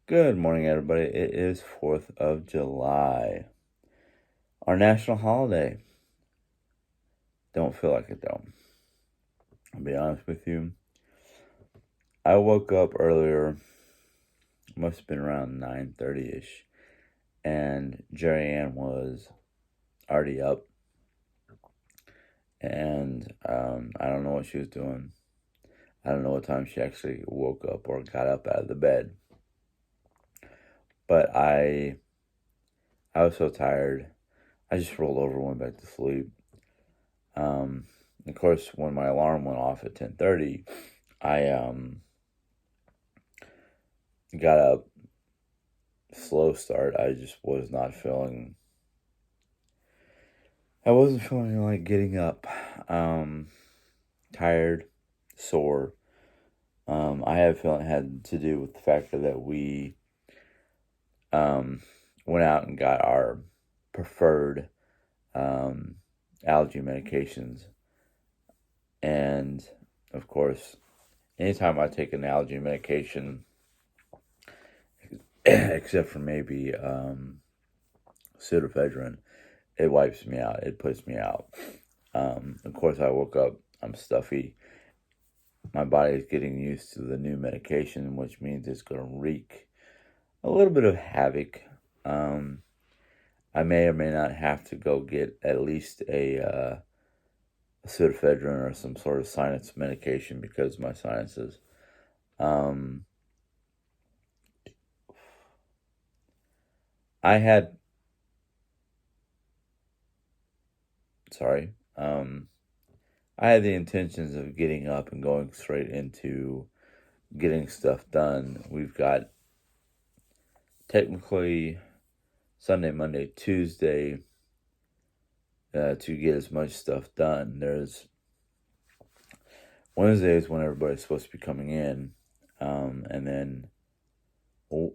Good morning, everybody. It is 4th of July, our national holiday. Don't feel like it, though. I'll be honest with you. I woke up earlier, must have been around 9:30-ish, and Jerry Ann was already up, and I don't know what she was doing. I don't know what time she actually woke up or got up out of the bed, but I was so tired. I just rolled over and went back to sleep. Of course, when my alarm went off at 10:30, I got up, slow start. I just was not feeling. I wasn't feeling like getting up. Tired, sore. I have a feeling it had to do with the factor that we went out and got our preferred allergy medications. And, of course, anytime I take an allergy medication, except for maybe pseudoephedrine, it wipes me out. It puts me out. Of course, I woke up. I'm stuffy. My body is getting used to the new medication, which means it's going to wreak a little bit of havoc. I may or may not have to go get at least a pseudoephedrine or some sort of sinus medication because of my sinuses. I had the intentions of getting up and going straight into getting stuff done. We've got technically Sunday, Monday, Tuesday to get as much stuff done. There's Wednesday is when everybody's supposed to be coming in, and then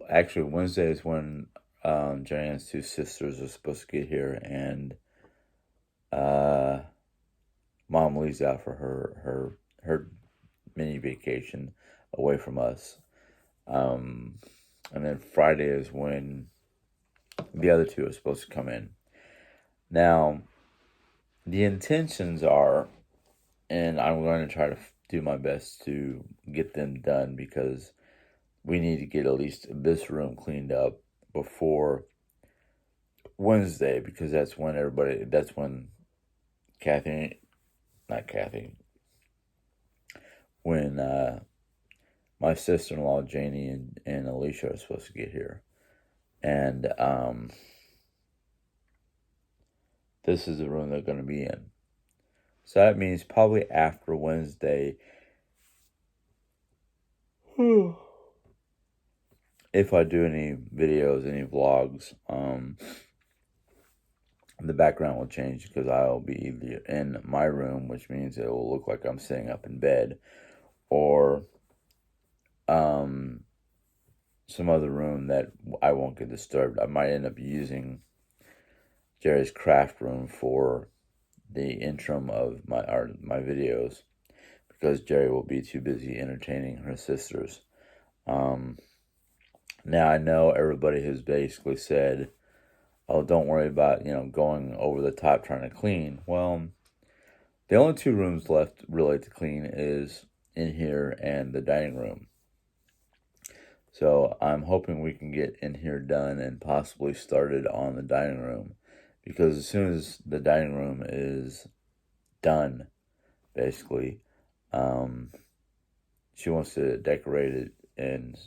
actually Wednesday is when Joanne's two sisters are supposed to get here, and Mom leaves out for her mini vacation away from us. And then Friday is when the other two are supposed to come in. Now, the intentions are, and I'm going to try to do my best to get them done because we need to get at least this room cleaned up before Wednesday, because that's when when my sister-in-law Janie and Alicia are supposed to get here. And this is the room they're going to be in. So that means probably after Wednesday, if I do any videos, any vlogs, the background will change because I'll be either in my room, which means it will look like I'm sitting up in bed, or some other room that I won't get disturbed. I might end up using Jerry's craft room for the interim of my videos because Jerry will be too busy entertaining her sisters. Now I know everybody has basically said, "Oh, don't worry about going over the top trying to clean." Well, the only two rooms left really to clean is in here and the dining room. So I'm hoping we can get in here done and possibly started on the dining room, because as soon as the dining room is done, basically, she wants to decorate it and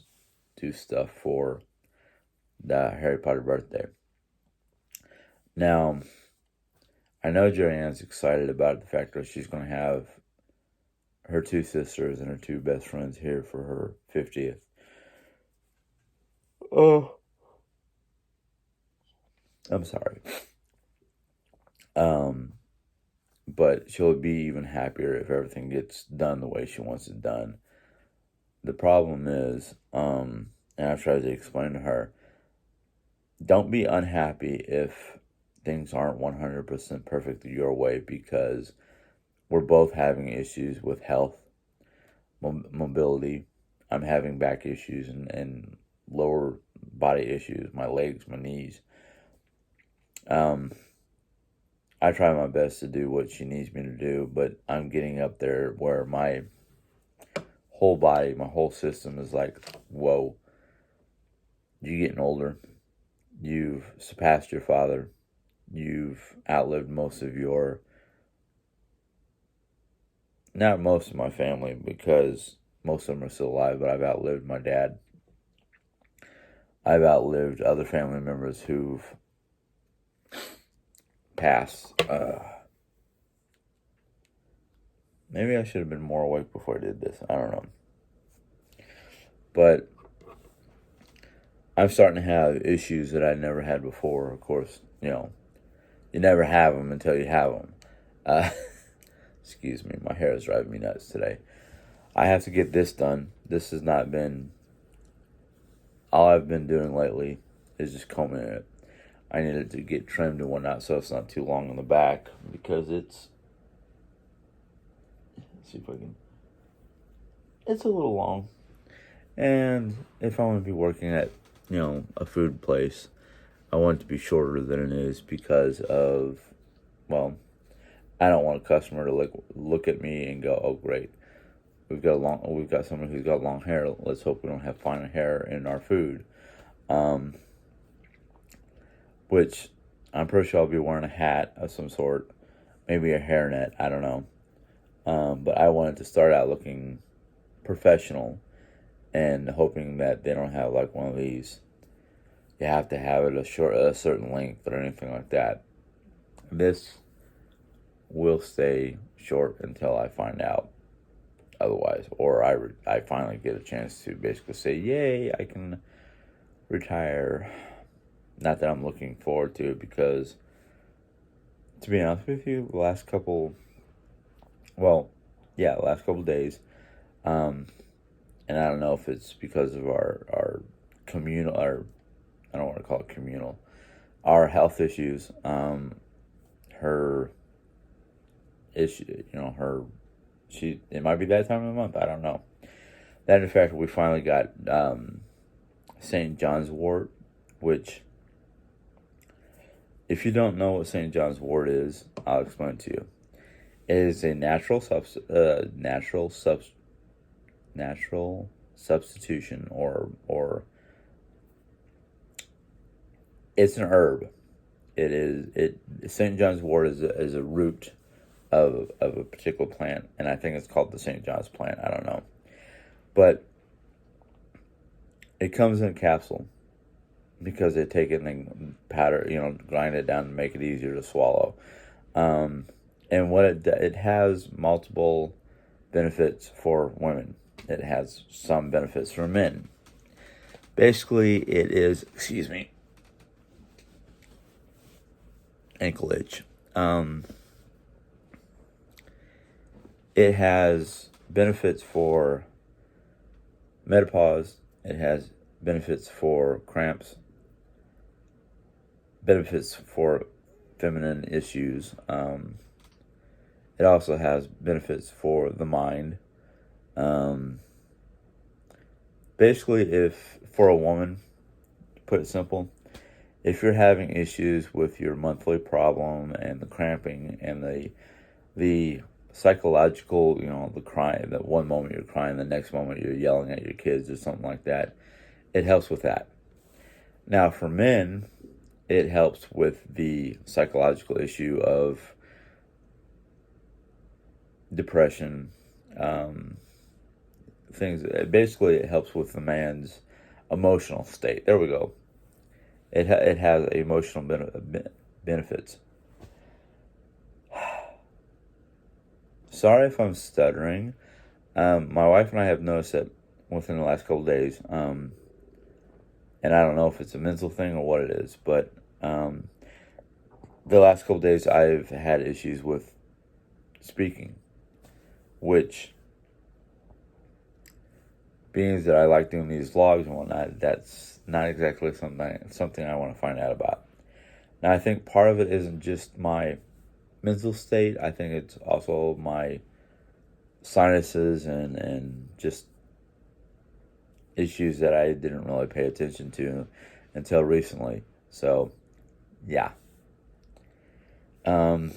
do stuff for the Harry Potter birthday. Now, I know Joanne's excited about the fact that she's going to have her two sisters and her two best friends here for her 50th. Oh, I'm sorry. But she'll be even happier if everything gets done the way she wants it done. The problem is, and I've tried to explain to her, don't be unhappy if things aren't 100% perfect your way, because we're both having issues with health, mobility. I'm having back issues and lower body issues, my legs, my knees. I try my best to do what she needs me to do, but I'm getting up there where my whole body, my whole system is like, whoa, you're getting older. You've surpassed your father. You've outlived most of your, not most of my family, because most of them are still alive, but I've outlived my dad. I've outlived other family members who've passed. Maybe I should have been more awake before I did this. I don't know. But I'm starting to have issues that I never had before. Of course, you never have them until you have them. Excuse me, my hair is driving me nuts today. I have to get this done. This has not been, all I've been doing lately is just combing it. I needed to get trimmed and whatnot so it's not too long in the back, because let's see if I can, it's a little long. And if I want to be working at, a food place, I want it to be shorter than it is because of, well, I don't want a customer to look at me and go, "Oh, great, we've got someone who's got long hair. Let's hope we don't have fine hair in our food." Which I'm pretty sure I'll be wearing a hat of some sort, maybe a hairnet. I don't know. But I wanted to start out looking professional and hoping that they don't have like one of these, you have to have it a certain length or anything like that. This will stay short until I find out otherwise, or I finally get a chance to basically say, yay, I can retire. Not that I'm looking forward to it, because to be honest with you, the last couple days, and I don't know if it's because of our communal, I don't want to call it communal, our health issues. Her issue, it might be that time of the month. I don't know. That, in fact, we finally got St. John's wort, which, if you don't know what St. John's wort is, I'll explain it to you. It is a natural substitution, or it's an herb. St. John's wort is a root of a particular plant, and I think it's called the St. John's plant. I don't know, but it comes in a capsule because they take it and powder, grind it down to make it easier to swallow. And what it has multiple benefits for women. It has some benefits for men. Basically, it is, excuse me, ankle itch. It has benefits for menopause. It has benefits for cramps. Benefits for feminine issues. It also has benefits for the mind. Basically, if for a woman, to put it simple, if you're having issues with your monthly problem and the cramping and the psychological, the crying, that one moment you're crying, the next moment you're yelling at your kids or something like that, it helps with that. Now, for men, it helps with the psychological issue of depression, things. Basically, it helps with the man's emotional state. There we go. It has emotional benefits. Sorry if I'm stuttering. My wife and I have noticed that within the last couple of days, and I don't know if it's a mental thing or what it is, but the last couple of days I've had issues with speaking, which, being that I like doing these vlogs and whatnot, that's not exactly something I want to find out about. Now, I think part of it isn't just my mental state. I think it's also my sinuses and just issues that I didn't really pay attention to until recently. So, yeah. For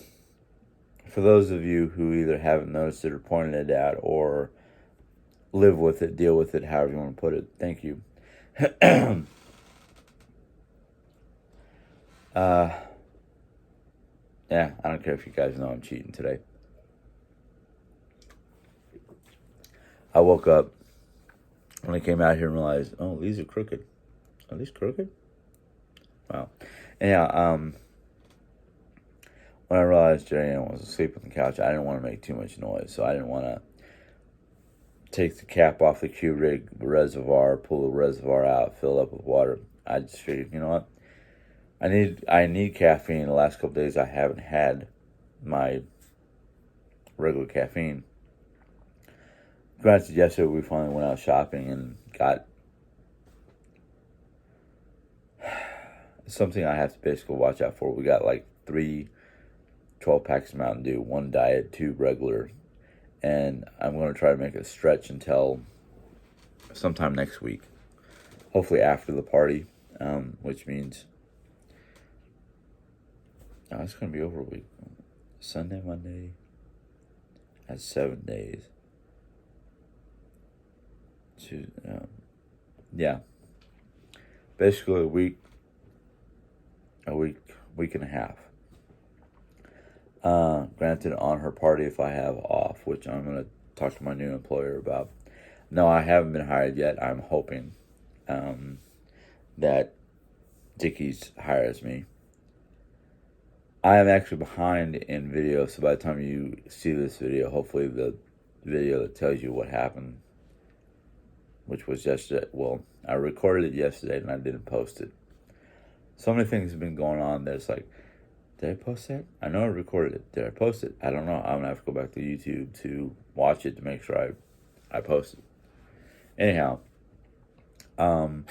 those of you who either haven't noticed it or pointed it out or live with it, deal with it, however you want to put it, thank you. Yeah, I don't care if you guys know I'm cheating today. I woke up when I came out here and realized, oh, these are crooked. Are these crooked? Wow. Anyhow, when I realized Jane was asleep on the couch, I didn't want to make too much noise, so I didn't want to take the cap off the Keurig reservoir, pull the reservoir out, fill it up with water. I just figured, you know what? I need caffeine. The last couple days I haven't had my regular caffeine. Granted, yesterday we finally went out shopping and got something I have to basically watch out for. We got like 3 12-packs of Mountain Dew, 1 diet, 2 regular. And I'm going to try to make a stretch until sometime next week. Hopefully after the party, which means it's going to be over a week. Sunday, Monday, that's 7 days. Yeah. Basically a week and a half. Granted, on her party if I have off, which I'm going to talk to my new employer about. No, I haven't been hired yet. I'm hoping that Dickies hires me. I am actually behind in video, so by the time you see this video, hopefully the video that tells you what happened, which was yesterday. Well, I recorded it yesterday and I didn't post it. So many things have been going on that it's like, did I post that? I know I recorded it. Did I post it? I don't know. I'm going to have to go back to YouTube to watch it to make sure I post it. Anyhow, so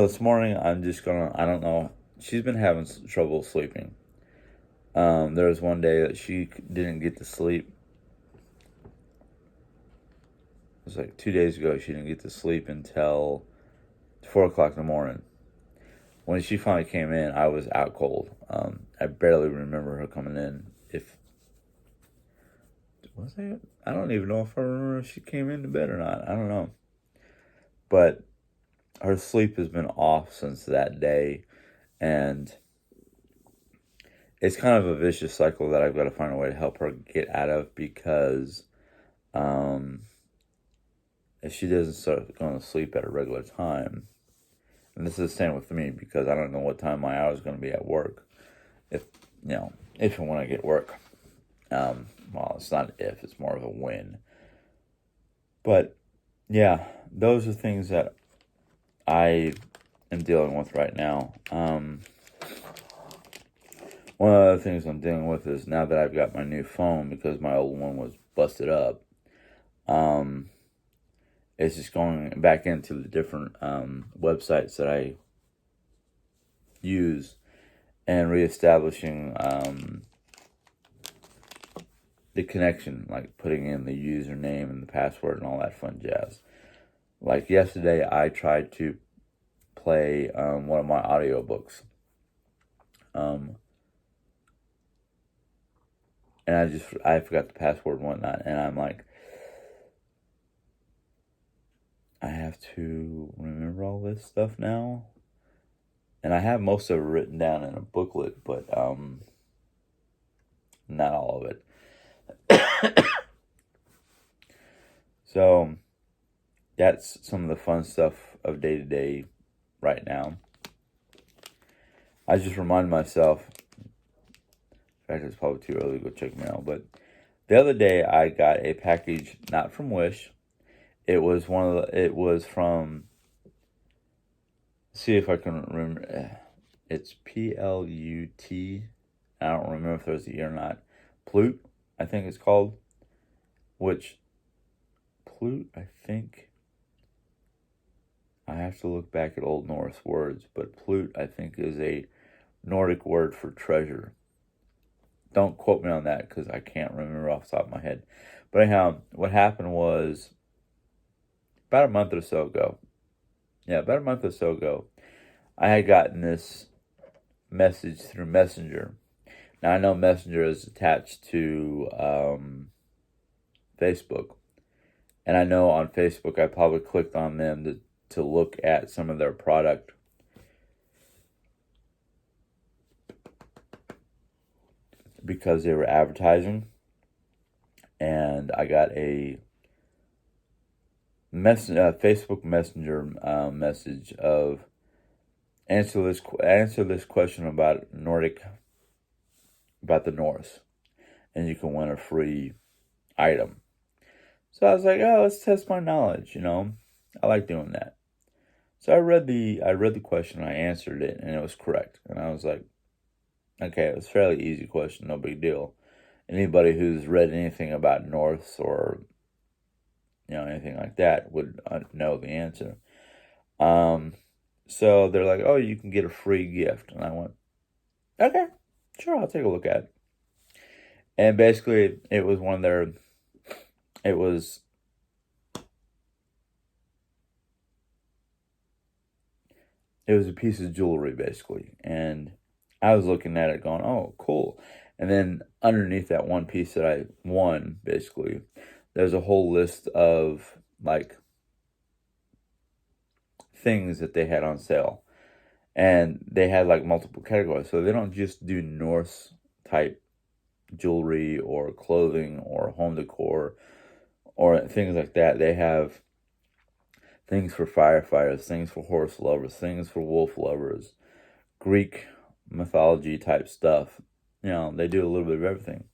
this morning I'm just going to, I don't know, she's been having trouble sleeping. There was one day that she didn't get to sleep. It was like 2 days ago. She didn't get to sleep until 4 o'clock in the morning. When she finally came in, I was out cold. I barely remember her coming in. I don't even know if I remember if she came into bed or not. I don't know. But her sleep has been off since that day. And it's kind of a vicious cycle that I've got to find a way to help her get out of, because if she doesn't start going to sleep at a regular time, and this is the same with me because I don't know what time my hour is going to be at work. If and when I get work. Well, it's not if, it's more of a when. But, yeah, those are things that I am dealing with right now. One of the other things I'm dealing with is now that I've got my new phone, because my old one was busted up, it's just going back into the different websites that I use and reestablishing the connection, like putting in the username and the password and all that fun jazz. Like yesterday, I tried to play one of my audiobooks. And I forgot the password and whatnot, and I'm like, I have to remember all this stuff now. And I have most of it written down in a booklet, but not all of it. So that's some of the fun stuff of day to day right now. I just remind myself, in fact, it's probably too early to go check mail, but the other day I got a package, not from Wish. It was from, see if I can remember. It's Plut. I don't remember if there's the E or not. Plut, I think it's called. Which, Plut, I think, I have to look back at Old Norse words, but Plut, I think, is a Nordic word for treasure. Don't quote me on that because I can't remember off the top of my head. But anyhow, what happened was, about a month or so ago. Yeah, about a month or so ago, I had gotten this message through Messenger. Now I know Messenger is attached to Facebook, and I know on Facebook I probably clicked on them to look at some of their product because they were advertising, and I got a Facebook Messenger message of answer this question about the Norse, and you can win a free item. So I was like, oh, let's test my knowledge. I like doing that. So I read the question, I answered it, and it was correct. And I was like, okay, it was a fairly easy question, no big deal. Anybody who's read anything about Norse or anything like that would know the answer. So they're like, oh, you can get a free gift, and I went, okay, sure, I'll take a look at it. And basically, it was it was a piece of jewelry, basically. And I was looking at it going, oh, cool. And then underneath that one piece that I won, basically, there's a whole list of, like, things that they had on sale. And they had, like, multiple categories. So they don't just do Norse type jewelry or clothing or home decor or things like that. They have things for firefighters, things for horse lovers, things for wolf lovers, Greek mythology type stuff. They do a little bit of everything.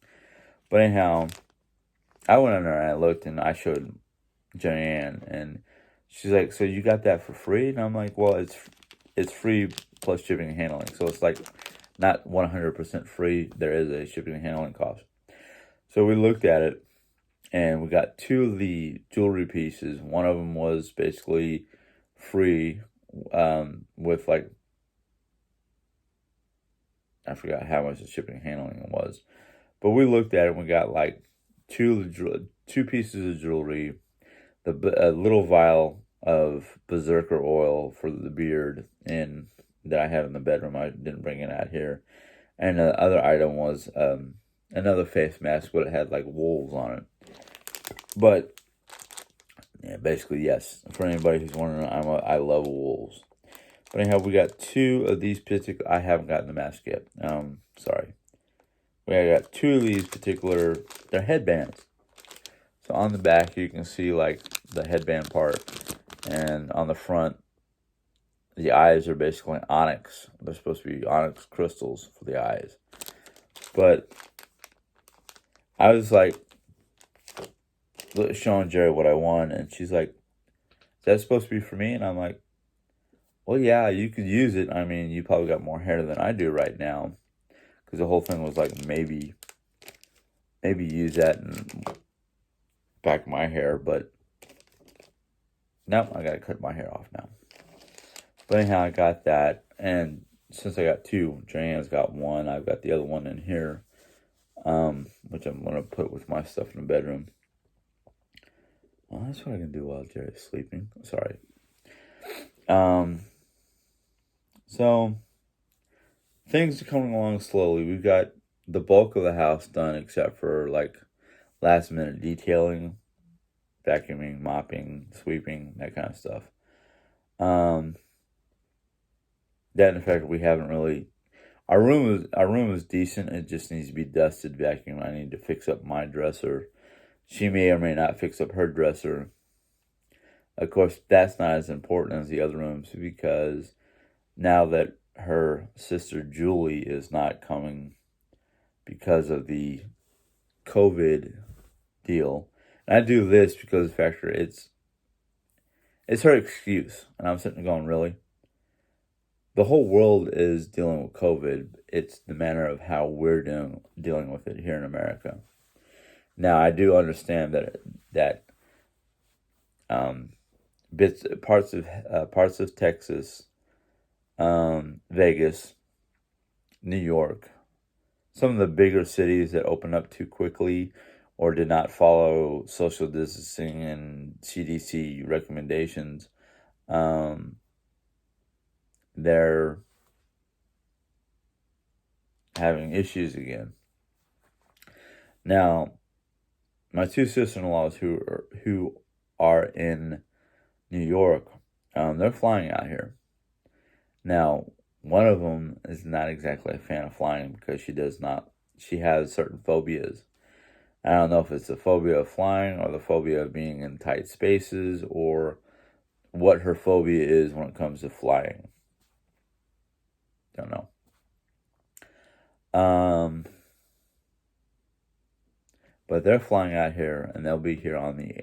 But anyhow, I went in there and I looked and I showed Joanne, and she's like, so you got that for free? And I'm like, well, it's free plus shipping and handling. So it's like not 100% free. There is a shipping and handling cost. So we looked at it, and we got two of the jewelry pieces. One of them was basically free, with, like, I forgot how much the shipping and handling was. But we looked at it and we got, like, two pieces of jewelry, a little vial of berserker oil for the beard that I have in the bedroom. I didn't bring it out here. And the other item was another face mask, but it had, like, wolves on it. But yeah, basically, yes. For anybody who's wondering, I love wolves. But anyhow, we got two of these particular. I haven't gotten the mask yet. Sorry. We got two of these particular. They're headbands. So on the back, you can see, like, the headband part, and on the front, the eyes are basically onyx. They're supposed to be onyx crystals for the eyes. But I was like, showing Jerry what I won, and she's like, is that supposed to be for me? And I'm like, well, yeah, you could use it. I mean, you probably got more hair than I do right now, because the whole thing was like, maybe use that in back my hair, but no, I gotta cut my hair off now. But anyhow, I got that, and since I got two, Joanne's got one, I've got the other one in here, which I'm gonna put with my stuff in the bedroom. Well, that's what I can do while Jerry's sleeping. Sorry. So things are coming along slowly. We've got the bulk of the house done, except for, like, last minute detailing, vacuuming, mopping, sweeping, that kind of stuff. That, in fact, we haven't really. Our room is decent. It just needs to be dusted, vacuumed. I need to fix up my dresser. She may or may not fix up her dresser. Of course, that's not as important as the other rooms, because now that her sister Julie is not coming because of the COVID deal, and I do this because of the fact that it's her excuse, and I'm sitting there going, really? The whole world is dealing with COVID. It's the manner of how we're dealing with it here in America. Now, I do understand that parts of Texas, Vegas, New York, some of the bigger cities that open up too quickly, or did not follow social distancing and CDC recommendations, they're having issues again. Now, my two sister-in-laws who are in New York, they're flying out here. Now, one of them is not exactly a fan of flying because she has certain phobias. I don't know if it's the phobia of flying or the phobia of being in tight spaces or what her phobia is when it comes to flying. Don't know. But they're flying out here and they'll be here on the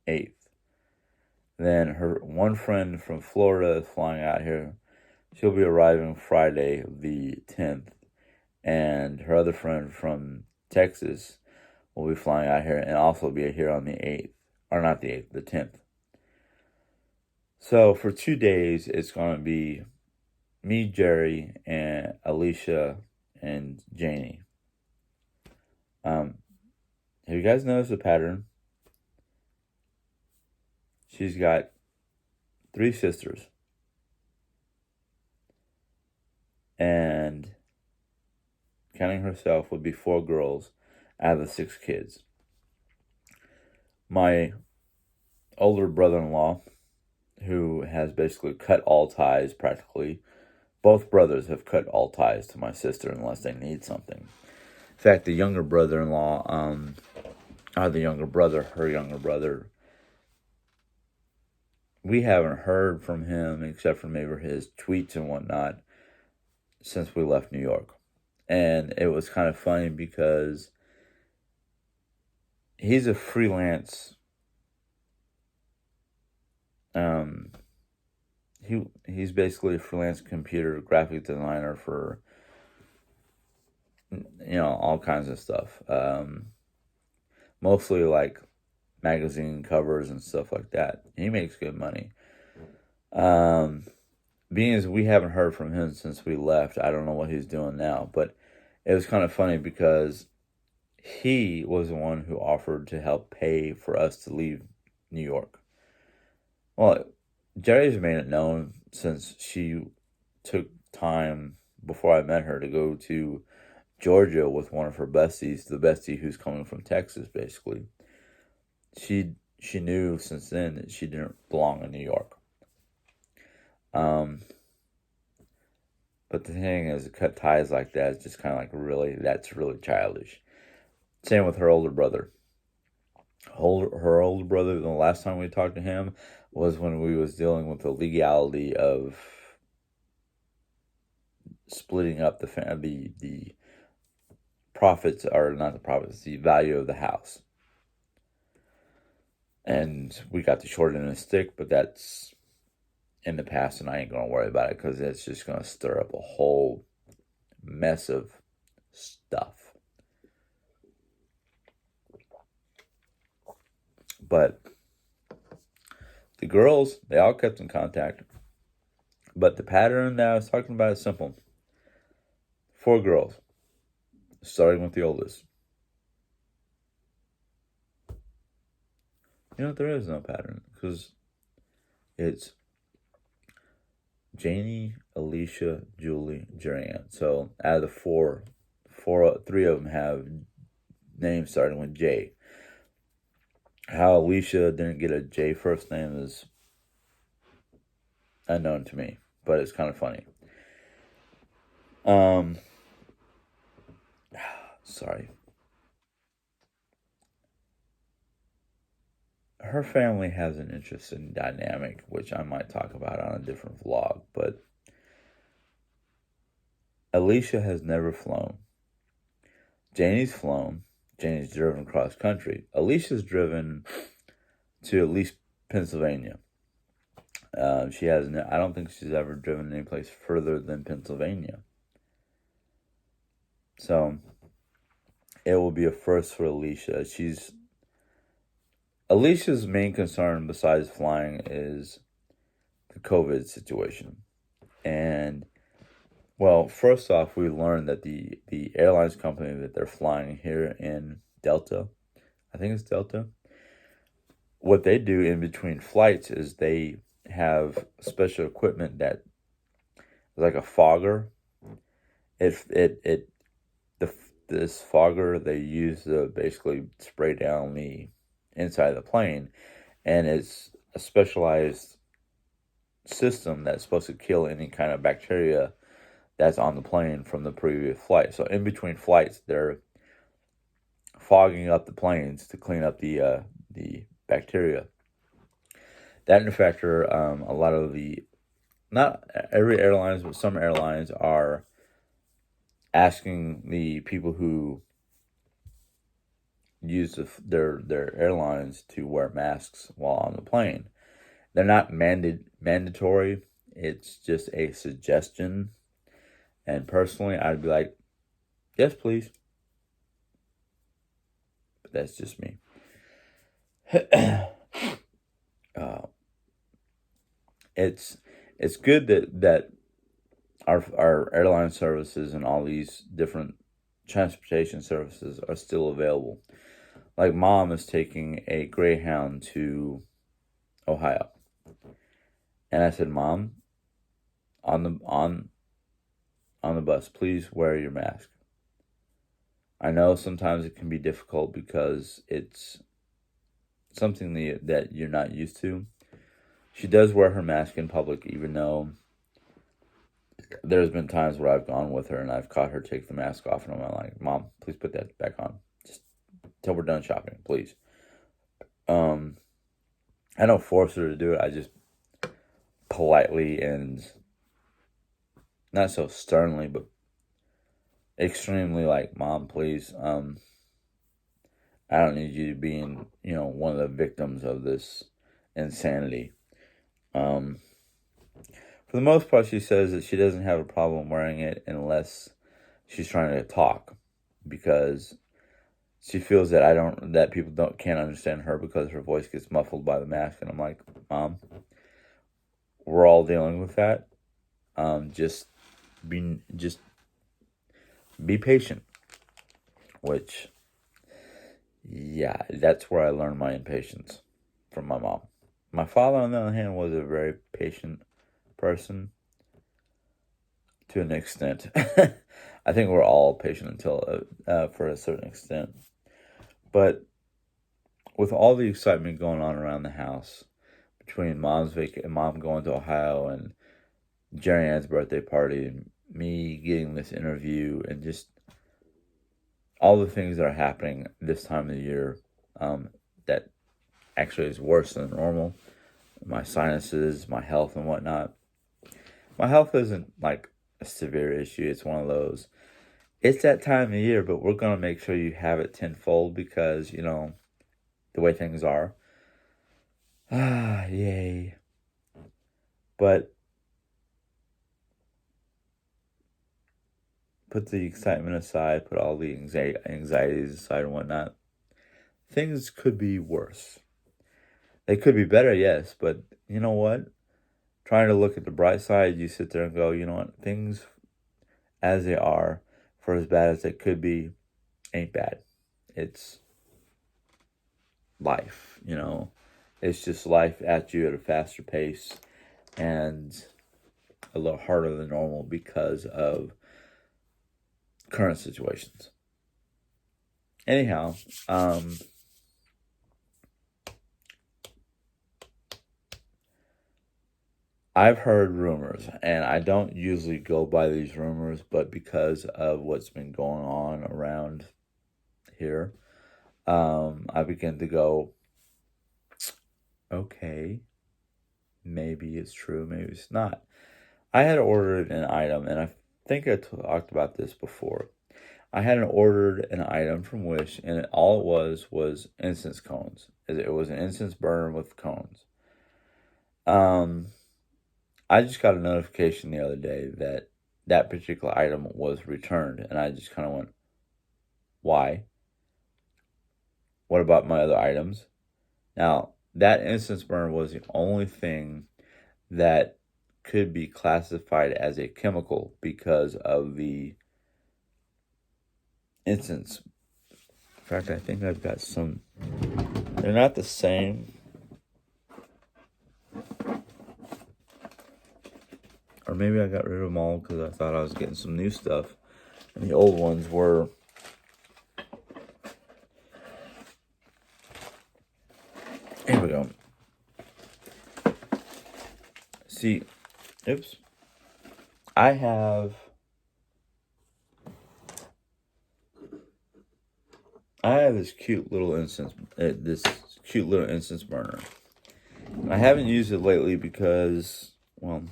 8th. Then her one friend from Florida is flying out here. She'll be arriving Friday the 10th. And her other friend from Texas will be flying out here and also be here on the 8th. Or not the 8th, the 10th. So for 2 days, it's going to be me, Jerry, and Alicia, and Janie. Have you guys noticed a pattern? She's got 3 sisters. And counting herself would be 4 girls out of the 6 kids. My older brother-in-law, who has basically cut all ties practically, both brothers have cut all ties to my sister unless they need something. In fact, the younger brother-in-law, her younger brother, we haven't heard from him except for maybe his tweets and whatnot since we left New York. And it was kind of funny because he's a freelance, he's basically a freelance computer graphic designer for, all kinds of stuff. Mostly like magazine covers and stuff like that. He makes good money. Being as we haven't heard from him since we left, I don't know what he's doing now. But it was kind of funny because he was the one who offered to help pay for us to leave New York. Well, Jerry's made it known since she took time before I met her to go to Georgia with one of her besties, the bestie who's coming from Texas, basically. She knew since then that she didn't belong in New York. But the thing is, cut ties like that is just kind of like that's really childish. Same with her older brother. Her older brother, the last time we talked to him was when we was dealing with the legality of splitting up the profits, or not the profits, the value of the house. And we got the short end of the stick, but that's in the past, and I ain't going to worry about it because it's just going to stir up a whole mess of stuff. But the girls, they all kept in contact. But the pattern that I was talking about is simple. 4 girls, starting with the oldest. There is no pattern because it's Janie, Alicia, Julie, Joanne. So out of the 3 of them have names starting with J. How Alicia didn't get a J first name is unknown to me, but it's kind of funny. Sorry. Her family has an interesting dynamic, which I might talk about on a different vlog, but Alicia has never flown. Janie's flown. Janie's driven cross country. Alicia's driven to at least Pennsylvania. She hasn't. I don't think she's ever driven any place further than Pennsylvania. So it will be a first for Alicia. Alicia's main concern besides flying is the COVID situation. And, well, first off, we learned that the airlines company that they're flying here in Delta. I think it's Delta. What they do in between flights is they have special equipment that like a fogger. The this fogger they use to basically spray down the inside of the plane, and it's a specialized system that's supposed to kill any kind of bacteria that's on the plane from the previous flight. So in between flights, they're fogging up the planes to clean up the bacteria. That in factor, a lot of the not every airlines, but some airlines are asking the people who use their airlines to wear masks while on the plane. They're not mandatory. It's just a suggestion. And personally, I'd be like, yes, please. But that's just me. It's good that our airline services and all these different transportation services are still available. Like mom is taking a Greyhound to Ohio, and I said, Mom, on the bus, please wear your mask. I know sometimes it can be difficult because it's something that you're not used to. She does wear her mask in public, even though there's been times where I've gone with her and I've caught her take the mask off, and I'm like, Mom, please put that back on. Just till we're done shopping, please. I don't force her to do it. I just politely and not so sternly, but extremely like, Mom, please. I don't need you being, one of the victims of this insanity. For the most part, she says that she doesn't have a problem wearing it unless she's trying to talk, because she feels that people can't understand her because her voice gets muffled by the mask. And I'm like, Mom, we're all dealing with that. Just be patient. Which, yeah, that's where I learned my impatience from my mom. My father, on the other hand, was a very patient person to an extent. I think we're all patient until for a certain extent. But with all the excitement going on around the house, between mom going to Ohio and Jerry Ann's birthday party and me getting this interview and just all the things that are happening this time of the year, that actually is worse than normal. My sinuses, my health, and whatnot. My health isn't like a severe issue. It's one of those. It's that time of year, but we're going to make sure you have it tenfold because, the way things are. Yay. But put the excitement aside, put all the anxieties aside and whatnot. Things could be worse. They could be better, yes, but you know what? Trying to look at the bright side, you sit there and go, you know what? Things as they are, for as bad as they could be, ain't bad. It's life, It's just life at you at a faster pace and a little harder than normal because of current situations. Anyhow, I've heard rumors, and I don't usually go by these rumors, but because of what's been going on around here, I begin to go, okay, maybe it's true, maybe it's not. I had ordered an item, and I think I talked about this before. I had ordered an item from Wish, and all it was incense cones. It was an incense burner with cones. I just got a notification the other day that that particular item was returned, and I just kind of went, why? What about my other items? Now, that incense burner was the only thing that could be classified as a chemical because of the incense fact, I think I've got some. They're not the same. Or maybe I got rid of them all because I thought I was getting some new stuff. And the old ones were. Here we go. See, oops. I have this cute little incense burner. I haven't used it lately because, well,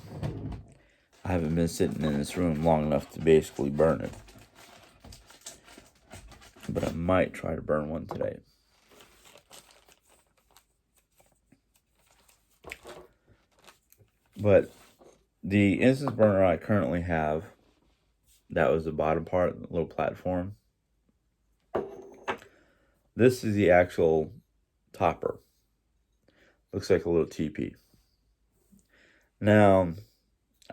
I haven't been sitting in this room long enough to basically burn it. But I might try to burn one today. But the incense burner I currently have, that was the bottom part, the little platform. This is the actual topper. Looks like a little teepee. Now,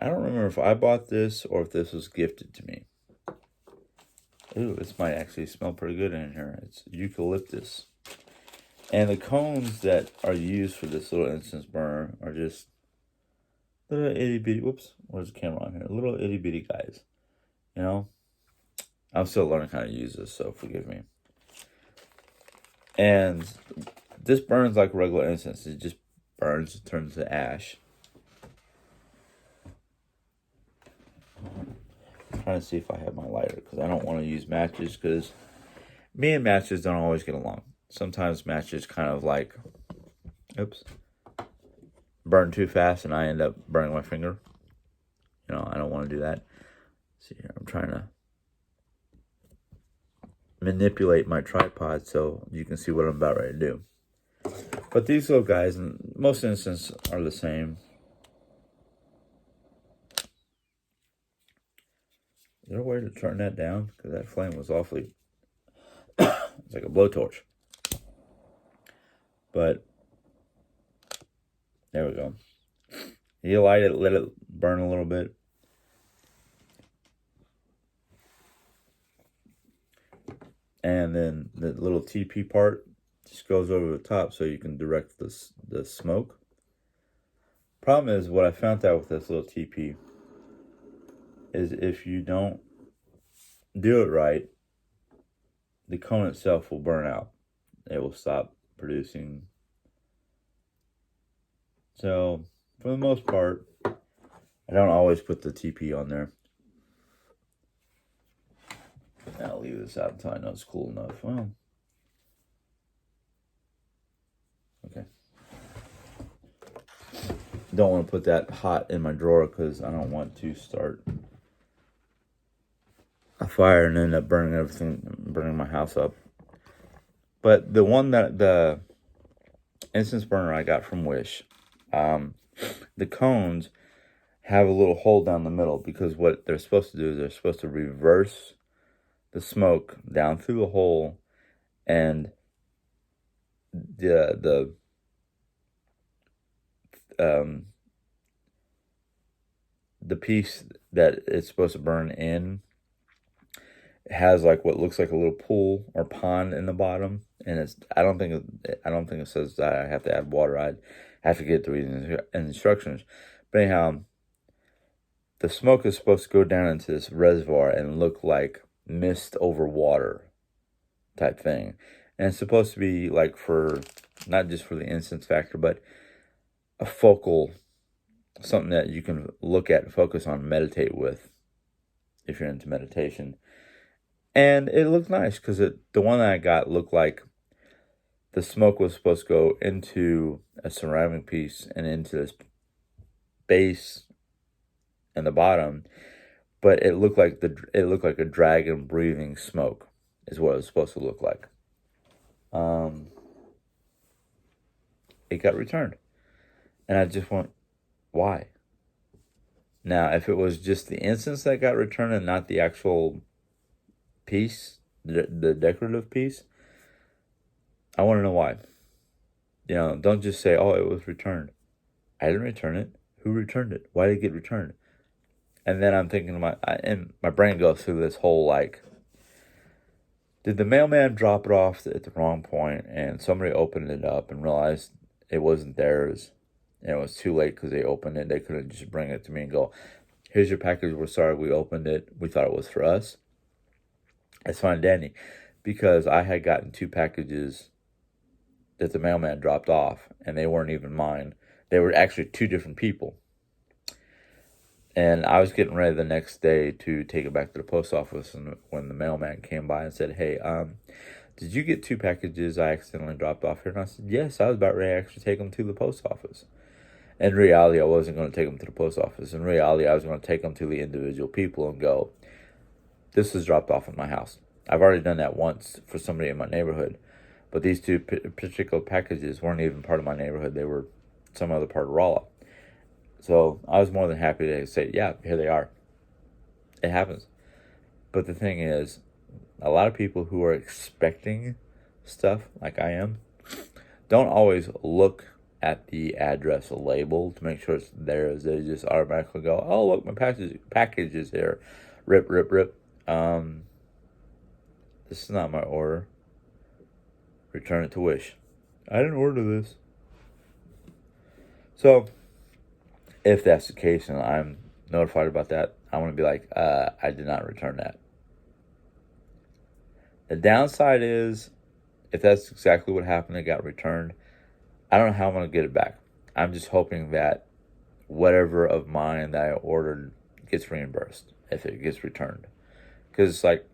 I don't remember if I bought this or if this was gifted to me. Ooh, this might actually smell pretty good in here. It's eucalyptus. And the cones that are used for this little incense burner are just little itty bitty, whoops, where's the camera on here? Little itty bitty guys. You know? I'm still learning how to use this, so forgive me. And this burns like regular incense. It just burns, it turns to ash. I'm trying to see if I have my lighter, because I don't want to use matches, because me and matches don't always get along. Sometimes matches kind of like, oops, burn too fast and I end up burning my finger. You know, I don't want to do that. See here, I'm trying to manipulate my tripod so you can see what I'm about ready to do. But these little guys, in most instances, are the same. Is there a way to turn that down? Because that flame was awfully... it's like a blowtorch. But there we go. You light it, let it burn a little bit. And then the little TP part just goes over the top so you can direct the smoke. Problem is, what I found out with this little TP is if you don't do it right, the cone itself will burn out. It will stop producing. So, for the most part, I don't always put the TP on there. I'll leave this out until I know it's cool enough. Well, okay. Don't want to put that hot in my drawer because I don't want to start a fire and end up burning everything, burning my house up. But the one the incense burner I got from Wish, the cones have a little hole down the middle because what they're supposed to do is they're supposed to reverse the smoke down through the hole, and the piece that it's supposed to burn in has like what looks like a little pool or pond in the bottom, and it's I don't think it says that I have to add water. I have to get to read the instructions, but anyhow, the smoke is supposed to go down into this reservoir and look like mist over water type thing, and it's supposed to be like for not just for the incense factor, but a focal, something that you can look at, focus on, meditate with if you're into meditation. And it looked nice because the one that I got looked like the smoke was supposed to go into a ceramic piece and into this base and the bottom, but it looked like a dragon breathing smoke is what it was supposed to look like. It got returned, and I just went, why? Now, if it was just the incense that got returned and not the actual piece, the decorative piece, I want to know why. You know, don't just say, oh, it was returned. I didn't return it. Who returned it? Why did it get returned? And then I'm thinking, and my brain goes through this whole like Did the mailman drop it off at the wrong point and somebody opened it up and realized it wasn't theirs and it was too late because they opened it? They couldn't just bring it to me and go, here's your package. We're sorry we opened it. We thought it was for us. It's fine, Danny, because I had gotten 2 packages that the mailman dropped off and they weren't even mine. They were actually 2 different people. And I was getting ready the next day to take it back to the post office, and when the mailman came by and said, hey, did you get 2 packages I accidentally dropped off here? And I said, yes, I was about ready to actually take them to the post office. In reality, I wasn't going to take them to the post office. In reality, I was going to take them to the individual people and go, this was dropped off at my house. I've already done that once for somebody in my neighborhood, but these 2 particular packages weren't even part of my neighborhood. They were some other part of Rolla. So I was more than happy to say, yeah, here they are. It happens. But the thing is, a lot of people who are expecting stuff, like I am, don't always look at the address label to make sure it's theirs. They just automatically go, oh, look, my package is here. Rip, rip, rip. This is not my order. Return it to Wish. I didn't order this. So, if that's the case and I'm notified about that, I'm going to be like, I did not return that. The downside is, if that's exactly what happened, it got returned, I don't know how I'm going to get it back. I'm just hoping that whatever of mine that I ordered gets reimbursed if it gets returned. Because it's like,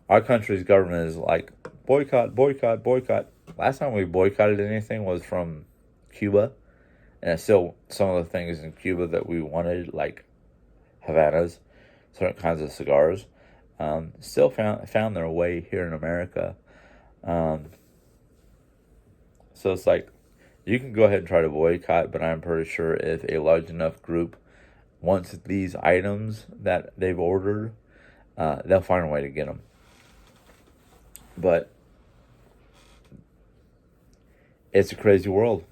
our country's government is like, boycott, boycott, boycott. Last time we boycotted anything was from Cuba. And still, some of the things in Cuba that we wanted, like Havanas, certain kinds of cigars, still found their way here in America. So it's like, you can go ahead and try to boycott, but I'm pretty sure if a large enough group wants these items that they've ordered, they'll find a way to get them. But it's a crazy world.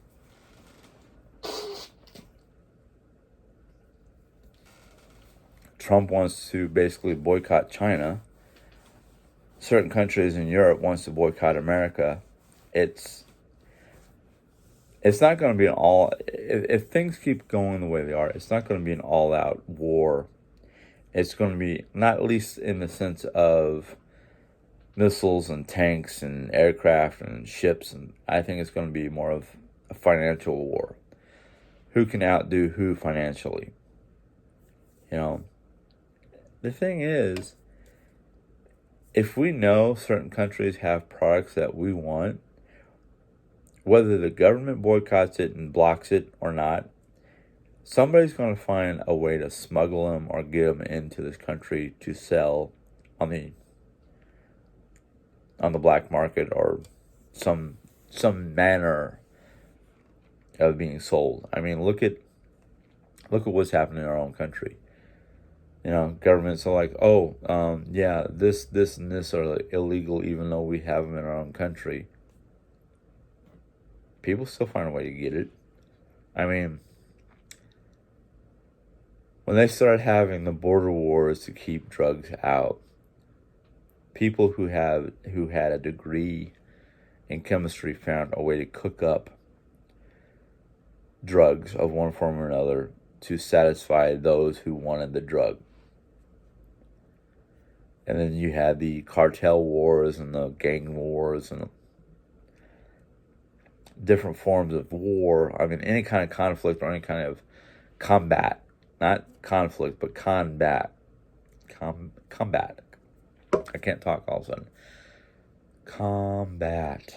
Trump wants to basically boycott China. Certain countries in Europe wants to boycott America. It's not going to be an all... If things keep going the way they are, it's not going to be an all-out war. It's going to be, not at least in the sense of missiles and tanks and aircraft and ships, and I think it's going to be more of a financial war. Who can outdo who financially? You know, the thing is, if we know certain countries have products that we want, whether the government boycotts it and blocks it or not, somebody's going to find a way to smuggle them or get them into this country to sell on the black market or some manner of being sold. I mean, look at what's happening in our own country. You know, governments are like, oh, yeah, this, and this are illegal, even though we have them in our own country. People still find a way to get it. I mean, when they started having the border wars to keep drugs out, people who had a degree in chemistry found a way to cook up drugs of one form or another to satisfy those who wanted the drug. And then you had the cartel wars and the gang wars and different forms of war. I mean, any kind of conflict or any kind of combat. Not conflict, but combat. Combat. I can't talk all of a sudden. Combat.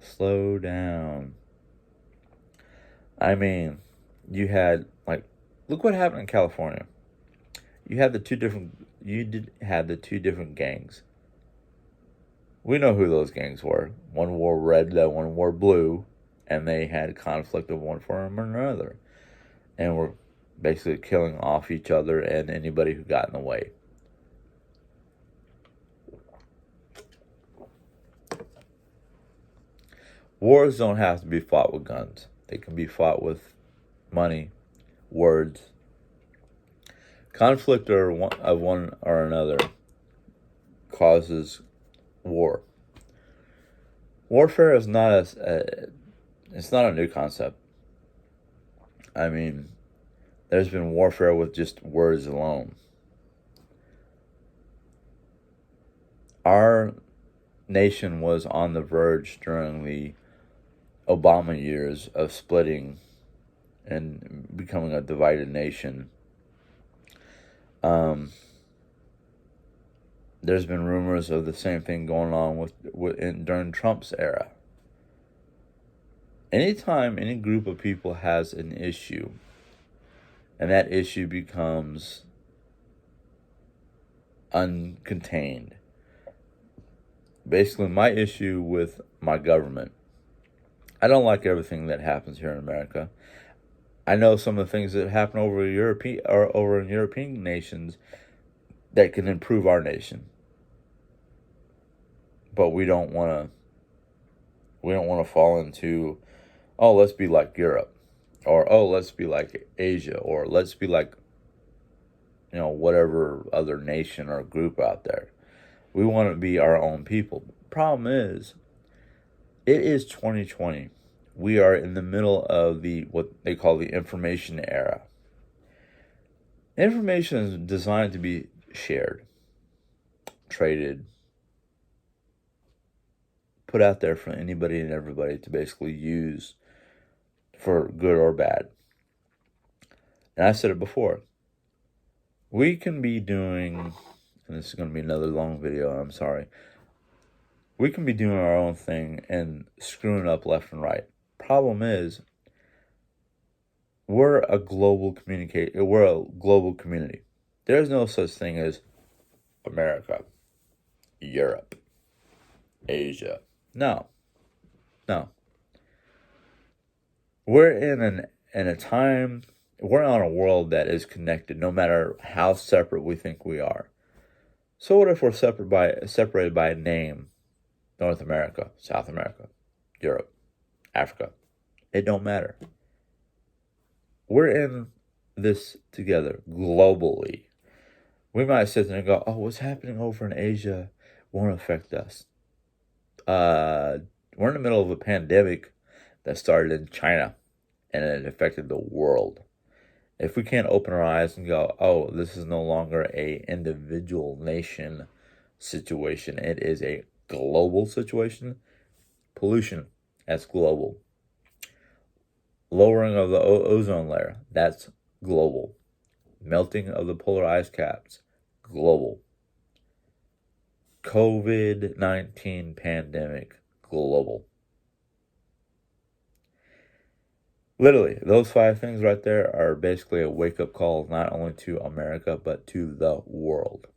Slow down. I mean, you had, like, look what happened in California. You had the two different gangs. We know who those gangs were. One wore red, the one wore blue, and they had conflict of one form or another. And were basically killing off each other and anybody who got in the way. Wars don't have to be fought with guns. They can be fought with money, words. Conflict of one or another causes war. Warfare is not it's not a new concept. I mean, there's been warfare with just words alone. Our nation was on the verge during the Obama years of splitting and becoming a divided nation. There's been rumors of the same thing going on during Trump's era. Anytime any group of people has an issue, and that issue becomes uncontained. Basically, my issue with my government, I don't like everything that happens here in America. I know some of the things that happen over in European nations that can improve our nation, but we don't want to fall into, oh, let's be like Europe, or oh, let's be like Asia, or let's be like, whatever other nation or group out there. We want to be our own people. Problem is, it is 2020. We are in the middle of what they call the information era. Information is designed to be shared, traded, put out there for anybody and everybody to basically use for good or bad. And I said it before. We can be doing, and this is going to be another long video, I'm sorry. We can be doing our own thing and screwing up left and right. Problem is, we're a global community. There's no such thing as America, Europe, Asia. No. We're in a time, we're on a world that is connected no matter how separate we think we are. So what if we're separated by a name? North America, South America, Europe, Africa. It don't matter. We're in this together globally. We might sit there and go, oh, what's happening over in Asia won't affect us. We're in the middle of a pandemic that started in China, and it affected the world. If we can't open our eyes and go, oh, this is no longer a individual nation situation, it is a global situation. Pollution, that's global. Lowering of the ozone layer, that's global. Melting of the polar ice caps, global. COVID-19 pandemic, global. Literally, those 5 things right there are basically a wake-up call not only to America, but to the world.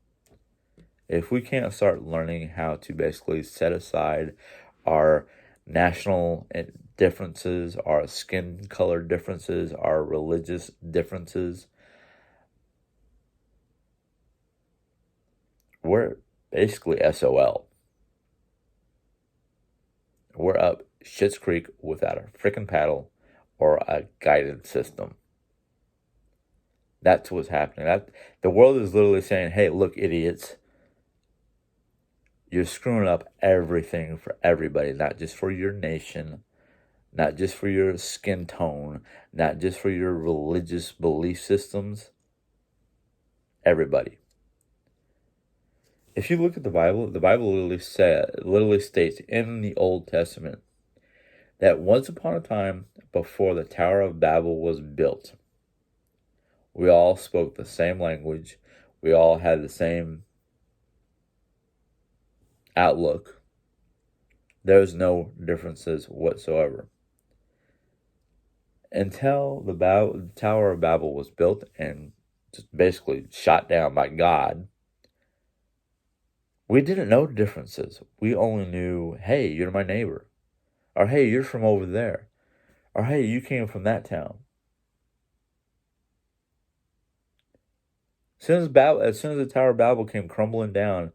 If we can't start learning how to basically set aside our national differences, our skin color differences, our religious differences, we're basically SOL. We're up Schitt's Creek without a freaking paddle or a guidance system. That's what's happening. The world is literally saying, hey, look, idiots, you're screwing up everything for everybody, not just for your nation, not just for your skin tone, not just for your religious belief systems, everybody. If you look at the Bible literally states in the Old Testament that once upon a time, before the Tower of Babel was built, we all spoke the same language. We all had the same outlook. There's no differences whatsoever. Until the Tower of Babel was built and just basically shot down by God, we didn't know differences. We only knew, hey, you're my neighbor. Or, hey, you're from over there. Or, hey, you came from that town. As soon as the Tower of Babel came crumbling down,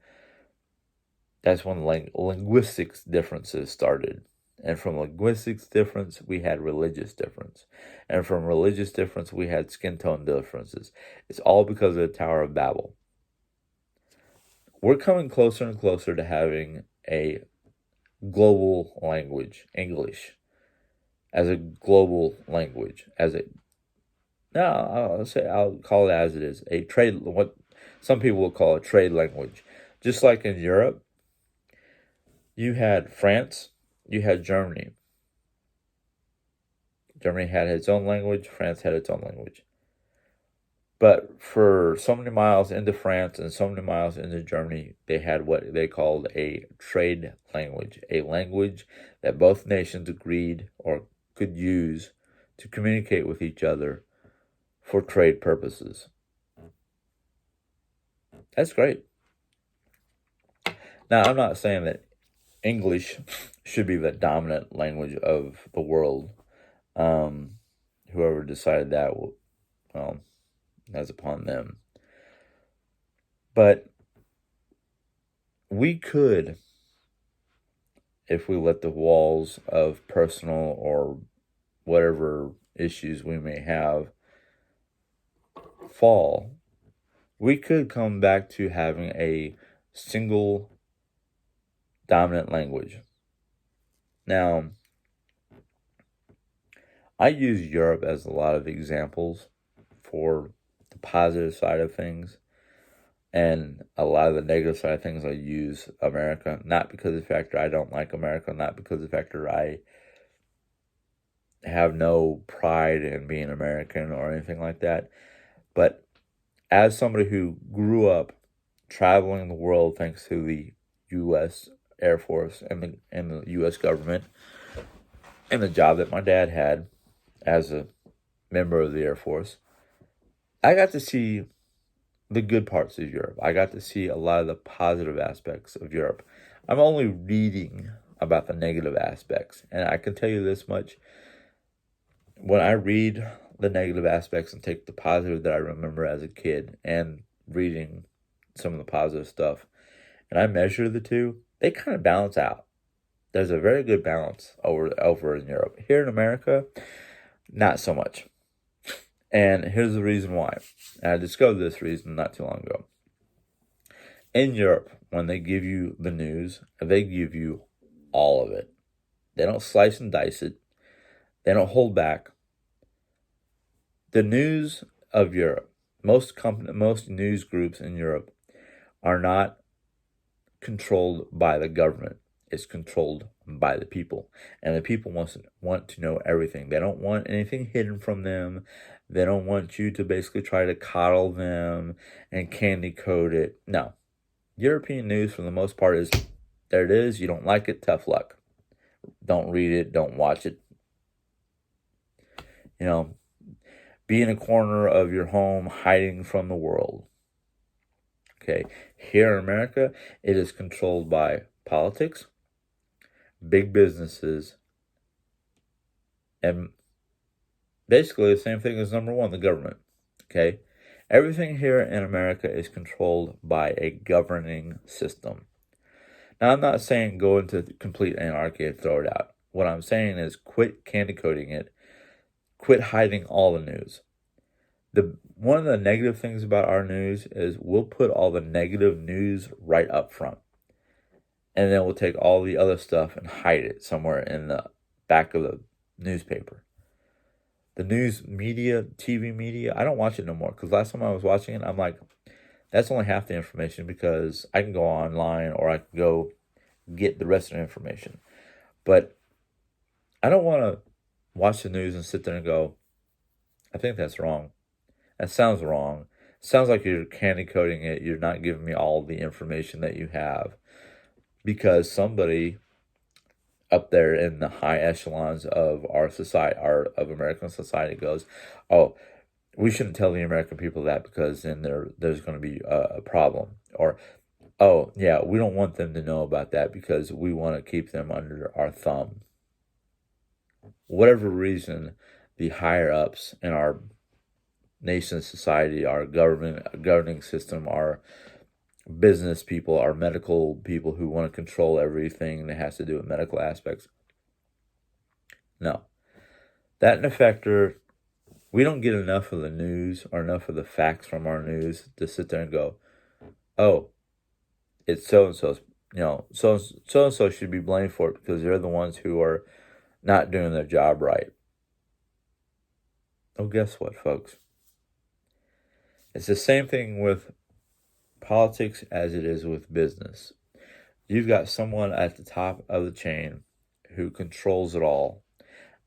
that's when linguistics differences started. And from linguistics difference, we had religious difference. And from religious difference, we had skin tone differences. It's all because of the Tower of Babel. we're coming closer and closer to having a global language, English, as a global language, as a no, I'll call it as it is, a trade. What some people will call a trade language, just like in Europe, you had France, you had Germany. Germany had its own language. France had its own language. But for so many miles into France and so many miles into Germany, they had what they called a trade language, a language that both nations agreed or could use to communicate with each other for trade purposes. That's great. Now, I'm not saying that English should be the dominant language of the world. Um, Whoever decided that, well, that's upon them. But we could, if we let the walls of personal or whatever issues we may have fall, we could come back to having a single dominant language. Now, I use Europe as a lot of examples for the positive side of things, and a lot of the negative side of things I use America, not because of the fact that I don't like America, not because of the fact that I have no pride in being American or anything like that, but as somebody who grew up traveling the world thanks to the U.S. Air Force and the U.S. government and the job that my dad had as a member of the Air Force, I got to see the good parts of Europe. I got to see a lot of the positive aspects of Europe. I'm only reading about the negative aspects, and I can tell you this much. When I read the negative aspects and take the positive that I remember as a kid and reading some of the positive stuff, and I measure the two, they kind of balance out. There's a very good balance over in Europe. Here in America, not so much. And here's the reason why. And I discovered this reason not too long ago. In Europe, when they give you the news, they give you all of it. They don't slice and dice it. They don't hold back. The news of Europe, most news groups in Europe are not controlled by the government. It's controlled by the people. And the people want to know everything. They don't want anything hidden from them. They don't want you to basically try to coddle them and candy coat it. No. European news, for the most part, is there it is. You don't like it, tough luck. Don't read it. Don't watch it. You know, be in a corner of your home hiding from the world. Okay. Here in America, it is controlled by politics, big businesses, and basically the same thing as number one, the government. Okay. Everything here in America is controlled by a governing system. Now, I'm not saying go into complete anarchy and throw it out. What I'm saying is quit candy coating it. Quit hiding all the news. One of the negative things about our news is we'll put all the negative news right up front. And then we'll take all the other stuff and hide it somewhere in the back of the newspaper. The news media, TV media, I don't watch it no more. Because last time I was watching it, I'm like, that's only half the information because I can go online or I can go get the rest of the information. But I don't want to watch the news and sit there and go, I think that's wrong. That sounds wrong. Sounds like you're candy coating it. You're not giving me all the information that you have. Because somebody up there in the high echelons of our society, of American society goes, oh, we shouldn't tell the American people that because then there's going to be a problem. Or, oh, yeah, we don't want them to know about that because we want to keep them under our thumb. Whatever reason, the higher-ups in our nation, society, our government, governing system, our business people, our medical people who want to control everything that has to do with medical aspects. No. That in effect, we don't get enough of the news or enough of the facts from our news to sit there and go, oh, it's so and so's. So and so should be blamed for it because they're the ones who are not doing their job right. Oh, guess what, folks? It's the same thing with politics as it is with business. You've got someone at the top of the chain who controls it all.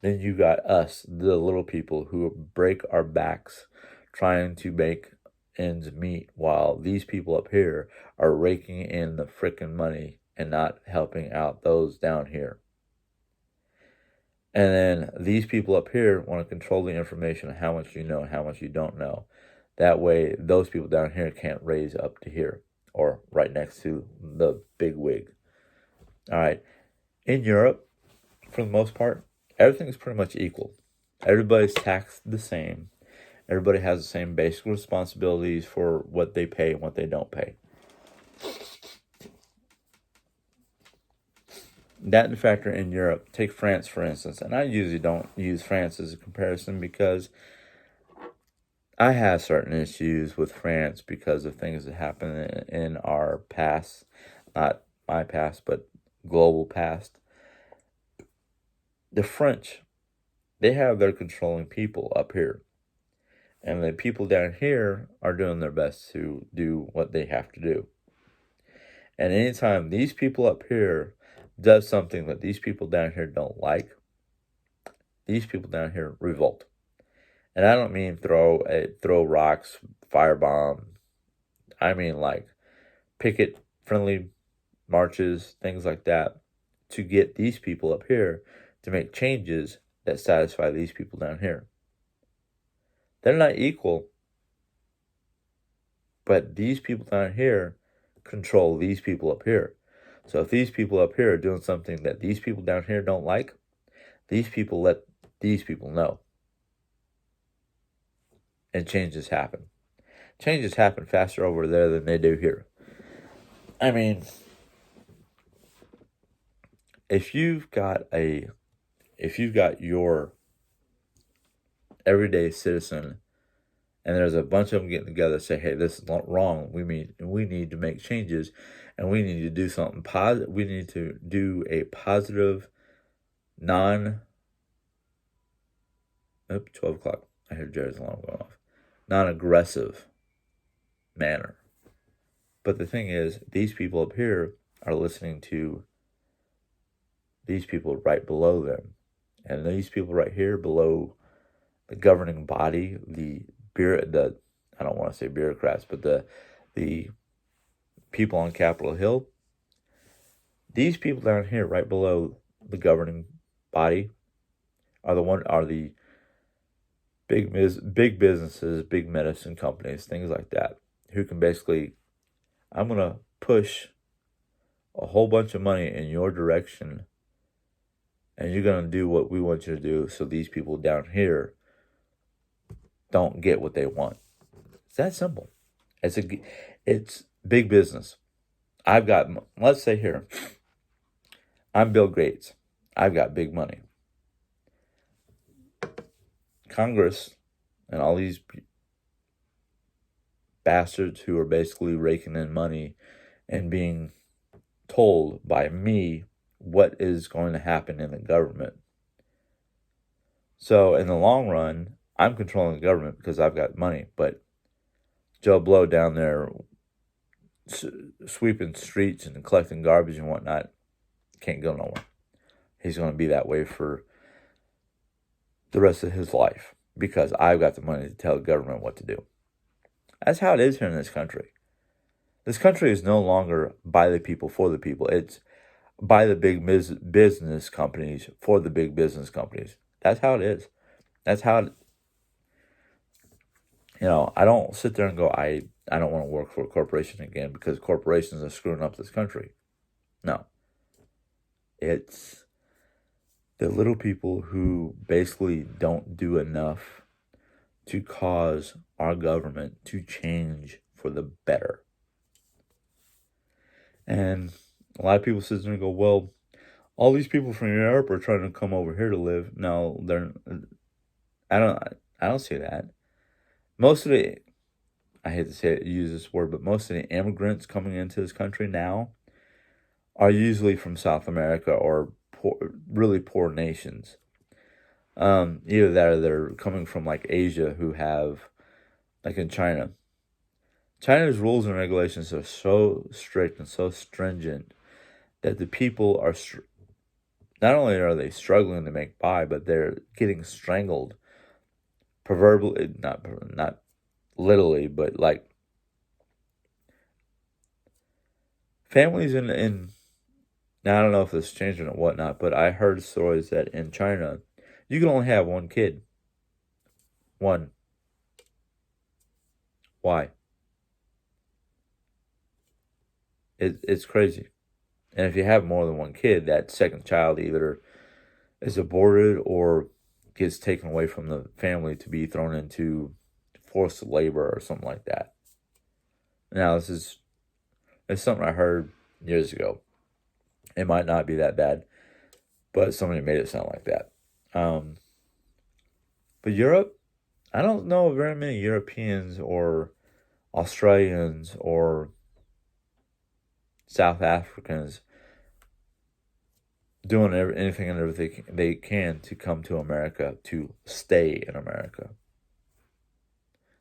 Then you got us, the little people, who break our backs trying to make ends meet while these people up here are raking in the frickin' money and not helping out those down here. And then these people up here want to control the information of how much you know and how much you don't know. That way, those people down here can't raise up to here or right next to the big wig. All right. In Europe, for the most part, everything's pretty much equal. Everybody's taxed the same. Everybody has the same basic responsibilities for what they pay and what they don't pay. That in factor in Europe, take France for instance, and I usually don't use France as a comparison because I have certain issues with France because of things that happened in our past, not my past, but global past. The French, they have their controlling people up here. And the people down here are doing their best to do what they have to do. And anytime these people up here does something that these people down here don't like, these people down here revolt. And I don't mean throw rocks, firebomb. I mean like picket friendly marches, things like that, to get these people up here to make changes that satisfy these people down here. They're not equal, but these people down here control these people up here. So if these people up here are doing something that these people down here don't like, these people let these people know. And changes happen. Changes happen faster over there than they do here. I mean, if you've got your everyday citizen and there's a bunch of them getting together say, hey, this is not wrong. We need to make changes and we need to do something positive. We need to do a positive, 12 o'clock. I heard Jared's alarm going off. Non-aggressive manner. But the thing is, these people up here are listening to these people right below them. And these people right here below the governing body, I don't want to say bureaucrats, but the people on Capitol Hill, these people down here right below the governing body are the big businesses, big medicine companies, things like that, who can basically, I'm going to push a whole bunch of money in your direction and you're going to do what we want you to do so these people down here don't get what they want. It's that simple. It's big business. Let's say here, I'm Bill Gates. I've got big money. Congress and all these bastards who are basically raking in money and being told by me what is going to happen in the government. So in the long run, I'm controlling the government because I've got money, but Joe Blow down there sweeping streets and collecting garbage and whatnot can't go nowhere. He's going to be that way for the rest of his life because I've got the money to tell the government what to do. That's how it is here in this country. This country is no longer by the people, for the people. It's by the big business companies, for the big business companies. That's how it is. That's how I don't sit there and go, I don't want to work for a corporation again because corporations are screwing up this country. No. It's the little people who basically don't do enough to cause our government to change for the better. And a lot of people sit there and go, well, all these people from Europe are trying to come over here to live. No, I don't see that. Most of it, I hate to say it, use this word, but most of the immigrants coming into this country now are usually from South America or really poor nations. Either that or they're coming from like Asia who have, like in China. China's rules and regulations are so strict and so stringent that the people are, not only are they struggling to make by, but they're getting strangled, proverbially, not literally, but like families in now I don't know if this is changing or whatnot, but I heard stories that in China you can only have one kid. One. Why? It's crazy. And if you have more than one kid, that second child either is aborted or gets taken away from the family to be thrown into forced labor or something like that. Now, it's something I heard years ago. It might not be that bad, but somebody made it sound like that. Um, but Europe, I don't know very many Europeans or Australians or South Africans doing anything and everything they can to come to America, to stay in America.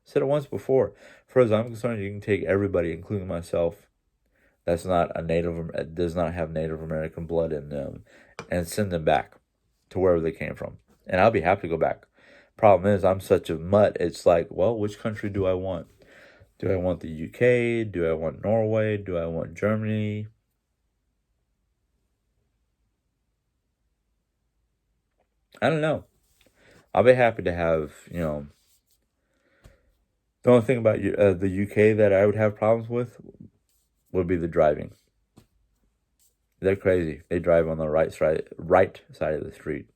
Said it once before. As far as I'm concerned, you can take everybody, including myself, that's not does not have Native American blood in them, and send them back to wherever they came from. And I'll be happy to go back. Problem is, I'm such a mutt. It's like, well, which country do I want? Do I want the UK? Do I want Norway? Do I want Germany? I don't know. I'll be happy to have, the only thing about the UK that I would have problems with would be the driving. They're crazy. They drive on the right side of the street.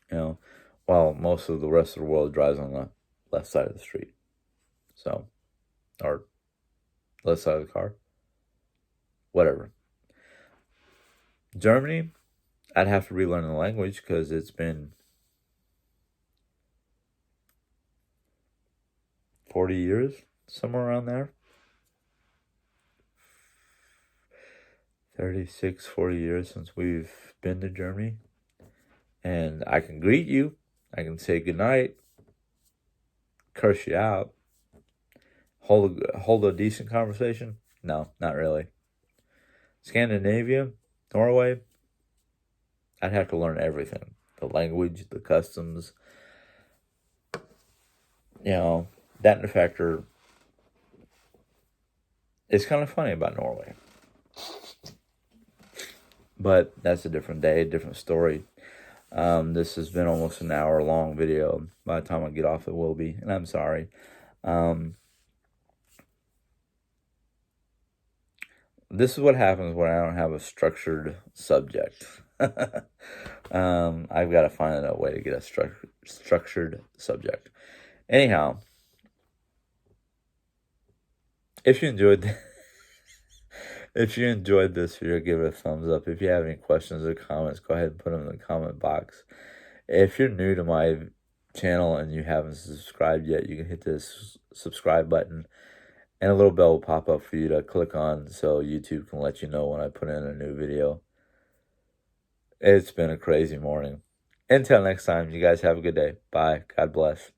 While most of the rest of the world drives on the left side of the street. So, or left side of the car. Whatever. Germany, I'd have to relearn the language because it's been 40 years, somewhere around there. 36, 40 years since we've been to Germany. And I can greet you. I can say goodnight. Curse you out. Hold a decent conversation? No, not really. Scandinavia, Norway, I'd have to learn everything. The language, the customs. That factor is kind of funny about Norway. But that's a different day, a different story. This has been almost an hour long video. By the time I get off, it will be. And I'm sorry. This is what happens when I don't have a structured subject. I've got to find a way to get a structured subject. Anyhow, if you enjoyed this video, give it a thumbs up. If you have any questions or comments, go ahead and put them in the comment box. If you're new to my channel and you haven't subscribed yet, you can hit this subscribe button and a little bell will pop up for you to click on so YouTube can let you know when I put in a new video. It's been a crazy morning. Until next time, you guys have a good day. Bye. God bless.